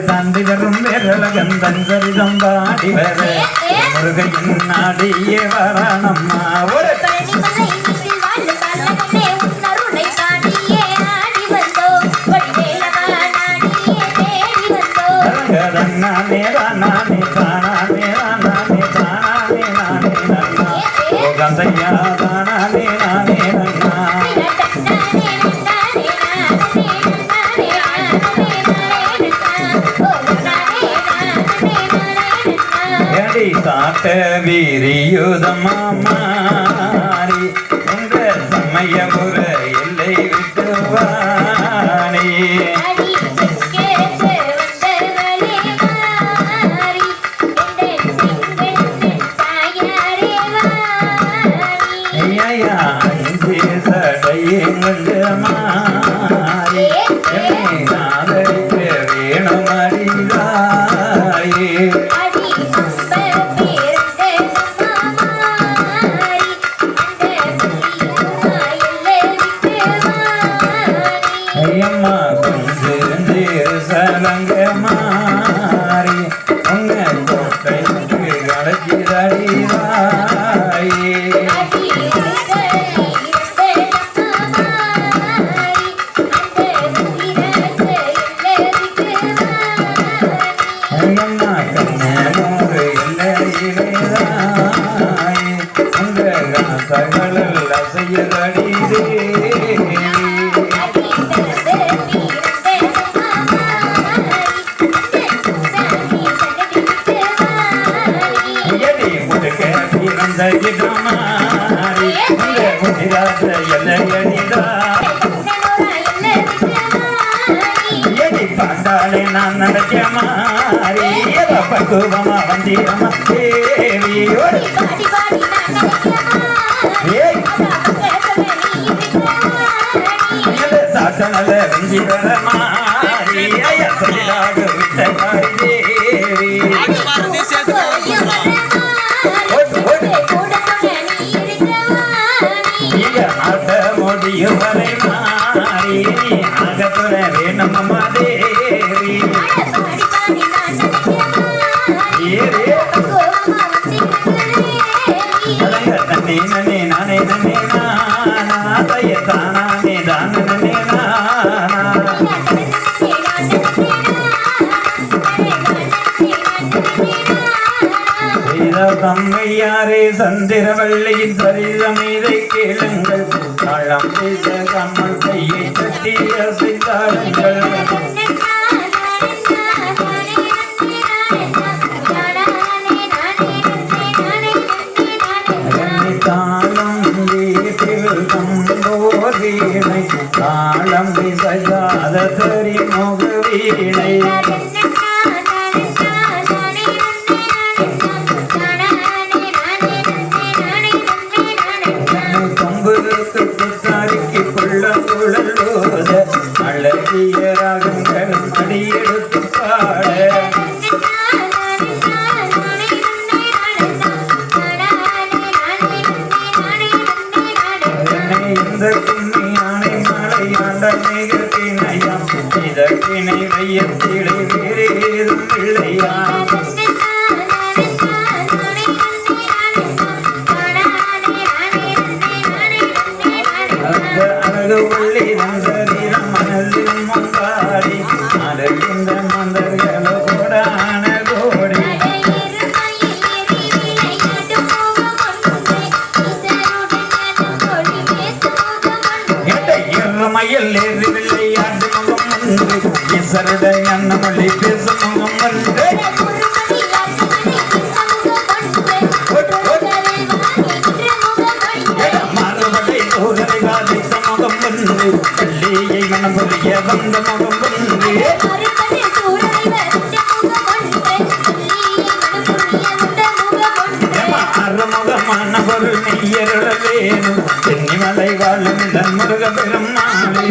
தந்திகரும் வேரழகன் தங்கரிதம் பாடி வர முருகையின் நாடியே வரணம்மா ஒரு காட்ட வீரியுதமா மாறி உங்க சமயபுர எல்லை விட்டு வாணி அஞ்சு சடையெங்கு மாறி ஆதரிக்க வேணும் அறிதாயே நான் நடக்க மாறி பக்குவமா வந்திரமா தேவி சாசனல வஞ்சிரமாரி ஆட்ட முடியும் வரை மாறி அகத்துற வேணும் தேவி தன்னே நன்னே நானே நன்னே நானே தானே தானே நன்னே தம்மையாரே சந்திரவள்ளியின் சரிதமீதை கேளுங்கள் தாழம் பேச கம்மல் கையை தட்டி அசைத்தாளுங்கள் தாளம் வீட்டில் தம்போர் வீணை தாளம் விசையாத சரி முக வீணை அழகிய ராகங்கள் அடியெடுத்து பாட இந்த கும்மி ஆணை மலை ஆண்ட நிகழ்ச்சினையாம் இதற்கினை வையத்திடை வேறு ஏதும் இல்லையாம் அழகு உள்ளி சரீரம் மனதில் முந்தாடி அழகின்ற மந்தர்களோ கோடான கோடி மயில் ஏறி விளையாட்டு முகம் ஒன்று இசருட அன்னமொழி பேசும் முகம் ஒன்று மாறுபடை சோதனை வாதித்த முகம் ஒன்று பள்ளியை மனம் புரிய வந்த முகம் ஒன்று அறுமுகமான பொருள் நெய்யருள வேணும் தென்னிமலை வாழும் முருக பெருமாளே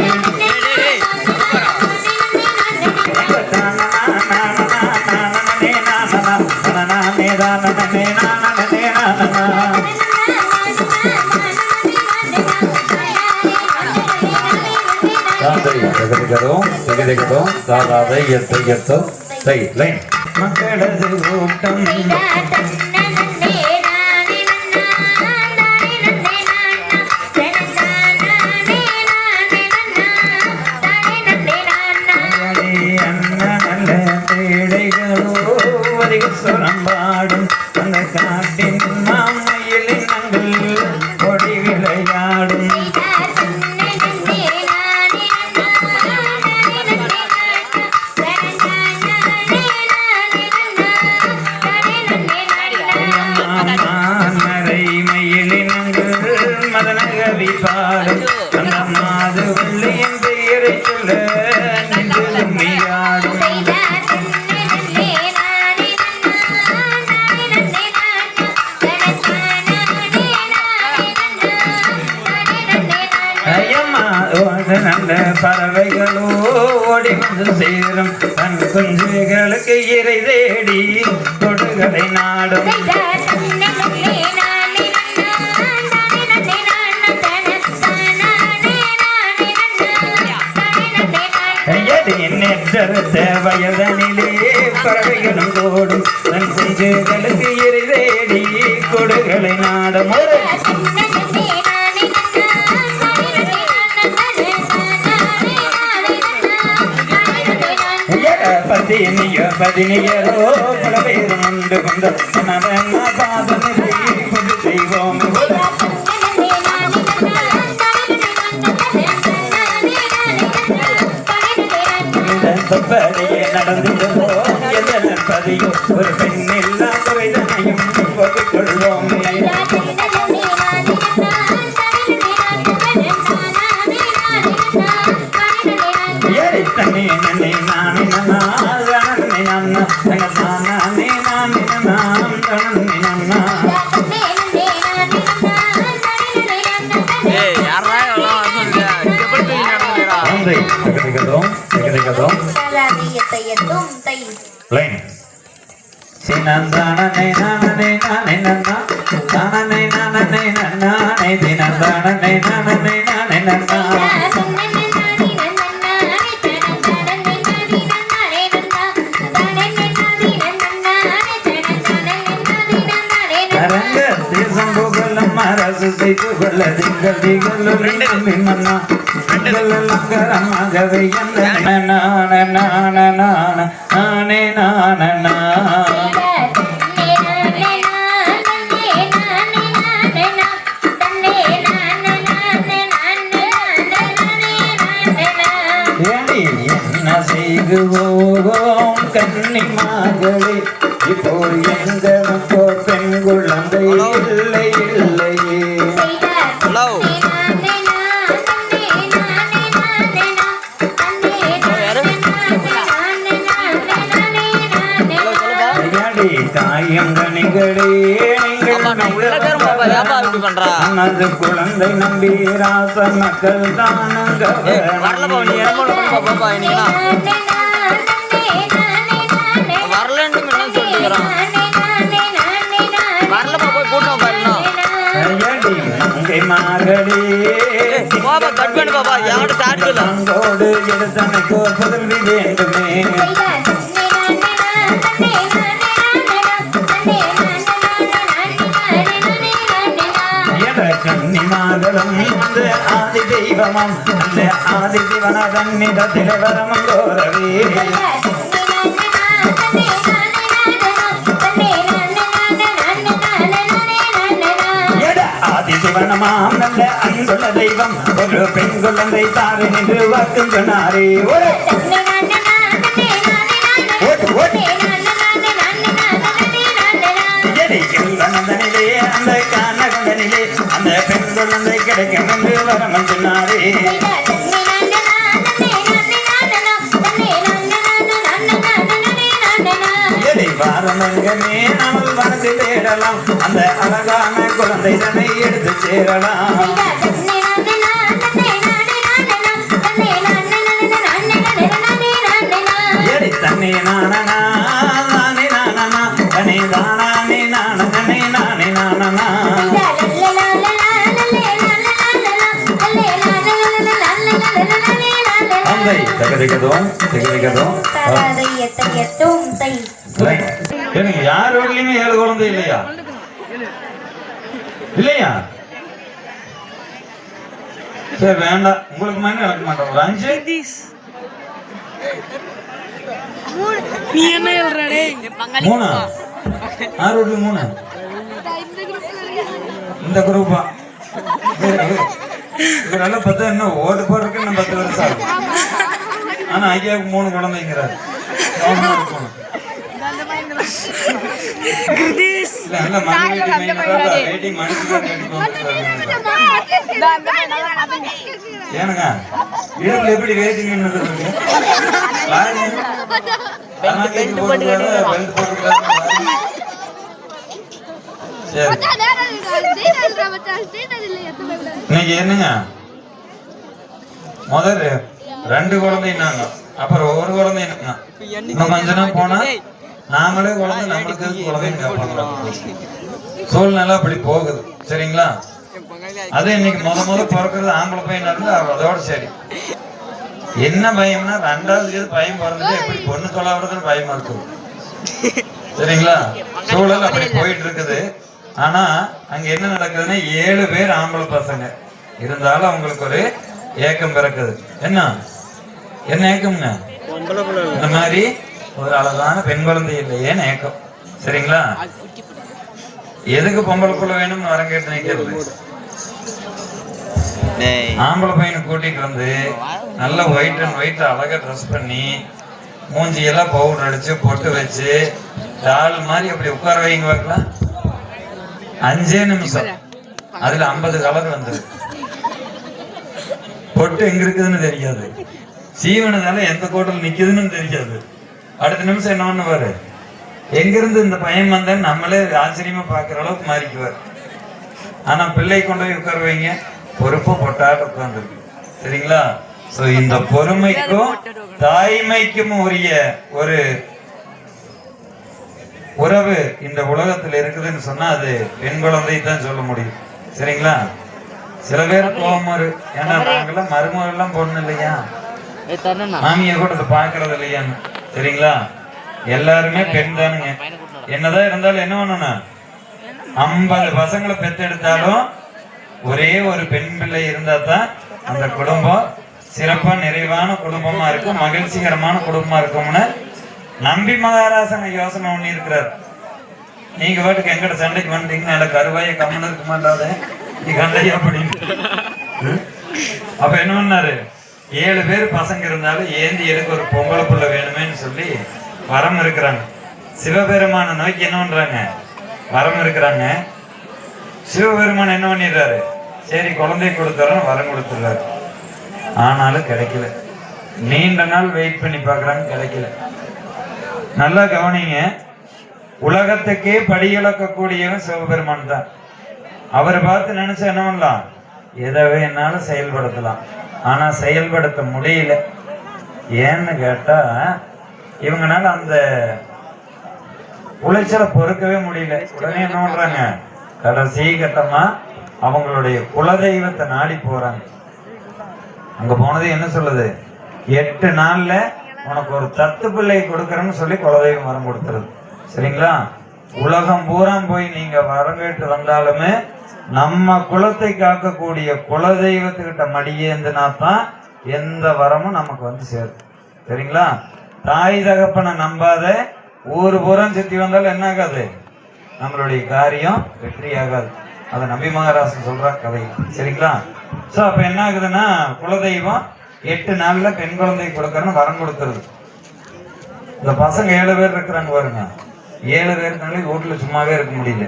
மக்களது கூட்டம் சுரம்பாடும் அந்த காட்டின் மாமையிலின் நங்கள் கொடி விளையாடும் மறை மயிலின் நங்கள் மதனகவி பாடும் அந்த மாது வெள்ளியின் பெயரை சொல்ல நின்று கும்மியாடும் நல்ல பறவைகளோ ஓடி வந்து சேரும் தன் குஞ்சுகளுக்கு இறை தேடி தொடுகளை நாடும் நெற்றறுத்த வயதனிலே பறவைகளும் தோடும் தன் குஞ்சுகளுக்கு இறை தேடி கொடுகளை நாடும் பதினியரோ பல பேரும் உண்டு கொண்ட பாதனை புது செய்வோம் படியே நடந்திடுவோ எதன் பதியோ ஒரு பெண்ணில்லா குறைதனையும் கொள்வோம் தன்னே நன்னே நானே நன்னா நன்னே நன்னா நானே நானே நாம் தன்னே நன்னா சினந்தானே நானே நானே நன்னா தானே நானே நன்னானே தினந்தானே நானே நானே நன்னா அரசு செய்து கொள்ள திங்கள் திகழ் மன்னா லங்கரமாகவே நானே நானே என்ன செய்குவோம் கன்னி மகளே இப்போ எங்களுக்கோ பெண் குழந்தை இல்லை இல்லையே காயங்கனிகளே அனது குழந்தை நம்பி ராச மக்கள் தானங்க மகளே எடுத்தனுக்கோ புதல்வி வேண்டுமே கன்னிமாகலம் அந்த ஆதி தெய்வமாம் அந்த ஆதி சிவனதன்னிடத்திலே வரமம் கோரவே ஆதி சிவனமாம் நல்ல அன்புள்ள தெய்வம் ஒரு பெண் குழந்தை தாரு என்று வாக்கும் சொன்னாரே அந்த கானகனிலே அந்த பெண் குழந்தை கிடைக்கும் என்று வரமன் சொன்னாரே வாரமங்கமே நாமல் மனதில் தேடலாம் அந்த அழகான குழந்தை தன்னை எடுத்து சேரலாம் தன்னை நானே நானே தனி தானே நானே நானே நானா யார் வீட்லயுமே 7 குழந்தை இல்லையா இல்லையா சரி வேண்டாம் உங்களுக்கு மாதிரி நடக்க மாட்டோம் ஒரு 5 நீ என்ன எழுறடே 3 யார் வீட்ல 3 இந்த குரூப்பா இதனால பார்த்தா என்ன ஓடு போறதுக்கு நம்ம 10 வருஷம் ஆகும் ஆனா ஐயாவுக்கு 3 குழந்தைங்கிறாரு ஏனுங்க இடுப்புல எப்படி வேட்டிங்க இன்னைக்கு என்னங்க முதல் 2 குழந்தைன்னாங்க அப்புறம் ஒரு குழந்தை இன்னும் கொஞ்ச நாள் போனா நாமளே குழந்தை நம்மளுக்கு குழந்தைன்னு கேட்பாங்க சூழ்நிலை அப்படி போகுது சரிங்களா அது இன்னைக்கு முத பிறக்கிறது ஆம்பளை பையன் இருந்து அதோட சரி என்ன பயம்னா 2வது பயம் பிறந்தது எப்படி பொண்ணு தொலைவதுன்னு பயமா இருக்குது சரிங்களா சூழல் அப்படி போயிட்டு இருக்குது ஆனா அங்க என்ன நடக்குதுன்னா 7 பேர் ஆம்பளை பசங்க இருந்தாலும் அவங்களுக்கு ஒரு ஏக்கம் பிறக்குது என்ன ஏக்கம்ங்க இந்த மாதிரி ஒரு அழகான பெண் குழந்தை இல்லையேன்னு ஏக்கம் சரிங்களா எதுக்கு பொம்பளை புள்ள வேணும்னு வரம் கேட்டு நிக்கிறது ஆம்பளை பையனை கூட்டிட்டு வந்து நல்ல ஒயிட் அண்ட் ஒயிட் அழகா ட்ரெஸ் பண்ணி மூஞ்சியெல்லாம் பவுடர் அடிச்சு பொட்டு வச்சு டால் மாதிரி அப்படி உட்கார வைங்க பார்க்கலாம் 5 நிமிஷம் அதுல 50 கலர் வந்தது பொட்டு எங்க இருக்குதுன்னு தெரியாது சீவனதால எந்த கோட்டில் நிக்குதுன்னு தெரியாது அடுத்த நிமிஷம் என்ன பண்ணுவாரு எங்க இருந்து இந்த பையன் வந்தேன்னு நம்மளே ஆச்சரியமா பாக்குற அளவுக்கு மாறிக்குவார் ஆனா பிள்ளை கொண்டு போய் உட்கார வைங்க பொறுப்பு பொட்டாட்டு உட்கார்ந்துருக்கு சரிங்களா சோ இந்த பொறுமைக்கும் தாய்மைக்கும் உரிய ஒரு உறவு இந்த உலகத்துல இருக்குதுன்னு சொன்னா அது பெண் குழந்தை தான் சொல்ல முடியும் சரிங்களா சில பேர் கோபம் வரும், ஏன்னா நாங்கெல்லாம் மருமகெல்லாம் பொண்ணு இல்லையா, மாமியை கூட அதை பாக்குறது இல்லையான்னு. சரிங்களா? எல்லாருமே பெண் தானுங்க. என்னதான் இருந்தாலும் என்ன பண்ணணும், 50 பசங்களை பெத்தெடுத்தாலும் ஒரே ஒரு பெண் பிள்ளை இருந்தா தான் அந்த குடும்பம் சிறப்பா நிறைவான குடும்பமா இருக்கும், மகிழ்ச்சிகரமான குடும்பமா இருக்கும்னு நம்பி மகாராசன் யோசனை பண்ணி இருக்கிறார். நீங்க பாட்டுக்கு எங்கட சண்டைக்கு வந்தீங்கன்னா எனக்கு கருவாய கம்மன் இருக்க மாட்டாத நீ கண்டையா அப்படின்னு. அப்ப என்ன பண்ணாரு, 7 பேர் பசங்க இருந்தாலும் ஏந்தி எடுக்க ஒரு பொம்பளை புள்ள வேணுமேன்னு சொல்லி வரம் இருக்கிறாங்க. சிவபெருமான நோக்கி என்ன பண்றாங்க, வரம் இருக்கிறாங்க. சிவபெருமான் என்ன பண்ணிடுறாரு, சரி குழந்தை கொடுத்துறோம் வரம் கொடுத்துடுறாரு. ஆனாலும் கிடைக்கல. நீண்ட நாள் வெயிட் பண்ணி பாக்குறாங்க, கிடைக்கல. நல்லா கவனிங்க, உலகத்துக்கே படியிழக்கக்கூடியவன் சிவபெருமான் தான். அவரை பார்த்து நினைச்சா என்ன பண்ணலாம், எதை வேணாலும் செயல்படுத்தலாம். ஆனா செயல்படுத்த முடியல. ஏன்னு கேட்டா இவங்கனால அந்த உளைச்சலை பொறுக்கவே முடியல. உடனே என்ன பண்றாங்க, கடைசி கட்டமா அவங்களுடைய குலதெய்வத்தை நாடி போறாங்க. அங்க போனது என்ன சொல்லுது, 8 நாள்ல உனக்கு ஒரு தத்து பிள்ளை கொடுக்கறேன்னு சொல்லி குலதெய்வம் வரம் கொடுத்துருது. சரிங்களா? உலகம் பூரா போய் நீங்க வரம் கேட்டு வந்தாலுமே நம்ம குலத்தை காக்கக்கூடிய குலதெய்வத்துக்கிட்ட மடியேந்துனா தான் எந்த வரமும் நமக்கு வந்து சேரும். சரிங்களா? தாய் தகப்பனை நம்பாத ஊர் புறம் சுத்தி வந்தாலும் என்ன ஆகாது, நம்மளுடைய காரியம் வெற்றி ஆகாது. அதை நம்பி மகாராசன் சொல்ற கதை. சரிங்களா? சோ அப்ப என்ன ஆகுதுன்னா, குலதெய்வம் 8 நாள்ல பெண் குழந்தை கொடுக்கறன்னு வரம் கொடுத்துருது. இந்த பசங்க 7 பேர் இருக்கிறாங்க பாருங்க, 7 பேருக்குனாலே வீட்டுல சும்மாவே இருக்க முடியல.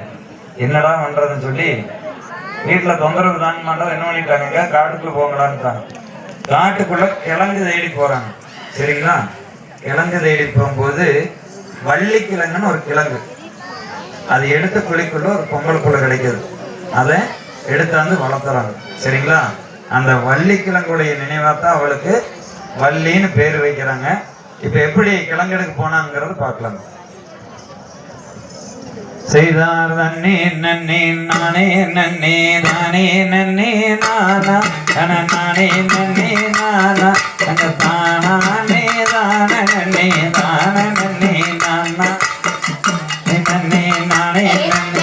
என்னடா பண்றதுன்னு சொல்லி வீட்டுல தொந்தரவு தாங்க மாட்டோம், என்ன பண்ணிட்டாங்க, காட்டுக்குள்ள போங்களான்ட்டாங்க. காட்டுக்குள்ள கிழங்கு தேடி போறாங்க. சரிங்களா? கிழங்கு தேடி போகும்போது வள்ளிக்கிழங்குன்னு ஒரு கிழங்கு, அது எடுத்து குழிக்குள்ள ஒரு பொங்கல் புள்ள கிடைக்குது. அதை எடுத்தாந்து வளர்த்துறாங்க. சரிங்களா? அந்த வள்ளிக்கிழங்குடைய நினைவாத்தான் அவளுக்கு வள்ளின்னு பேர் வைக்கிறாங்க. இப்ப எப்படி கிழங்கெடுக்க போனாங்கிறது பார்க்கலாம். செய்தார் நன்னே நன்னே நானே நன்னே நானே நன்னே நானா நானே நன்னே நானா தானே தான நன்னே தான நன்னே நானா நன்னே நானே நன்னே